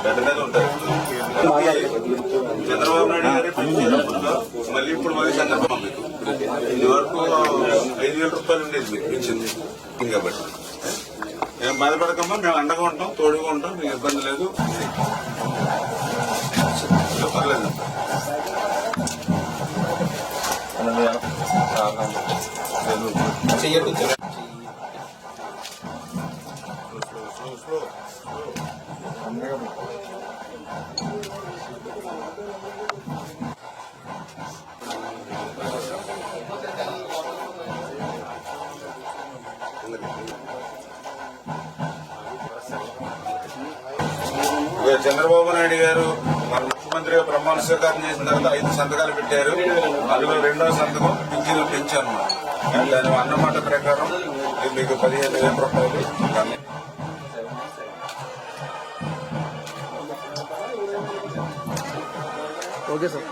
గడ్డ మీద ఉంటారు. చంద్రబాబు నాయుడు గారి పెంచినప్పుడు మళ్ళీ ఇప్పుడు మళ్ళీ చంద్రబాబు మీకు ఇది వరకు 5,000 రూపాయలు ఉండేది మీకు పెంచింది కాబట్టి ఏం బాధపడకమ్మా, మేము అండగా ఉంటాం, తోడుగా ఉంటాం, మీకు ఇబ్బంది లేదు. పర్లేదు. చంద్రబాబు నాయుడు గారు మన ముఖ్యమంత్రిగా ప్రమాణ స్వీకారం చేసిన తర్వాత 5 సంతకాలు పెట్టారు. అందులో 2వ సంతకం పింఛను పెంచాను. దాని అన్నమాట ప్రకారం మీకు 15,000 రూపాయలు. Okay sir.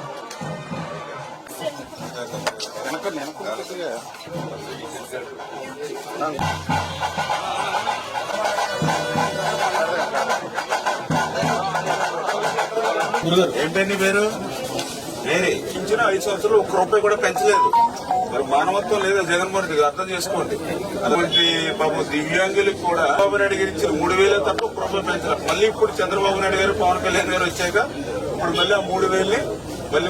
ఏంటండి నీ పేరు? వేరే పింఛను 5 సంవత్సరాలు 1 రూపాయి కూడా పెంచలేదు. మరి మానవత్వం లేదా జగన్మోహన్ రెడ్డి అర్థం చేసుకోండి. అటువంటి పాపం దివ్యాంగులకు కూడా చంద్రబాబు నాయుడు గారు ఇచ్చిన 3,000 తప్ప 1 రూపాయి పెంచలేదు. మళ్ళీ ఇప్పుడు చంద్రబాబు నాయుడు గారు పవన్ కళ్యాణ్ గారు వచ్చాక ఇప్పుడు మళ్ళీ ఆ 3,000ని మళ్ళీ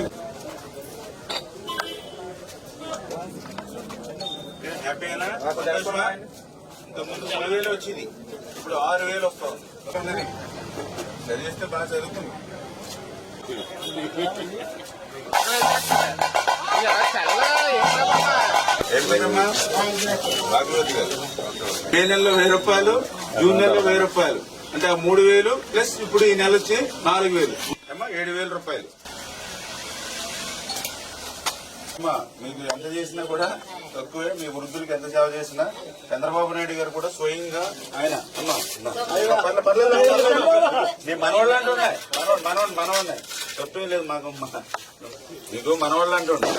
హ్యాపీనా? ఇంతకుముందు 10,000 వచ్చింది, ఇప్పుడు 6,000 వస్తుంది. చదివిస్తే బాగా చదువుతుంది. ఏంటమ్మా భాగవతి గారు మే నెలలో 1,000 రూపాయలు, జూన్ నెలలో 1,000 రూపాయలు, అంటే ఆ 3,000 ప్లస్ ఇప్పుడు ఈ నెల వచ్చి 4,000 అమ్మా 7,000 రూపాయలు. అమ్మా మీకు ఎంత చేసినా కూడా తక్కువే. మీ వృద్ధులకి ఎంత సేవ చేసినా చంద్రబాబు నాయుడు గారు కూడా స్వయంగా ఆయన అమ్మా మీ మనవాళ్ళు అంటూ ఉన్నాయి. మనవాళ్ళే తప్పేం లేదు మాకు. మీకు మనవాళ్ళు అంటూ ఉన్నాయి.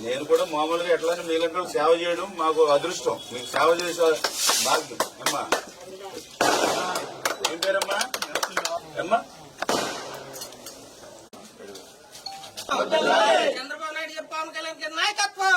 నేను కూడా మామూలుగా ఎట్లానే మీలంటే సేవ చేయడం మాకు అదృష్టం. మీకు సేవ చేసే భాగ్యం. అమ్మా ఏం పేరమ్మా? అమ్మా చంద్రబాబు నాయుడు పవన్ కళ్యాణ్ నాయకత్వం.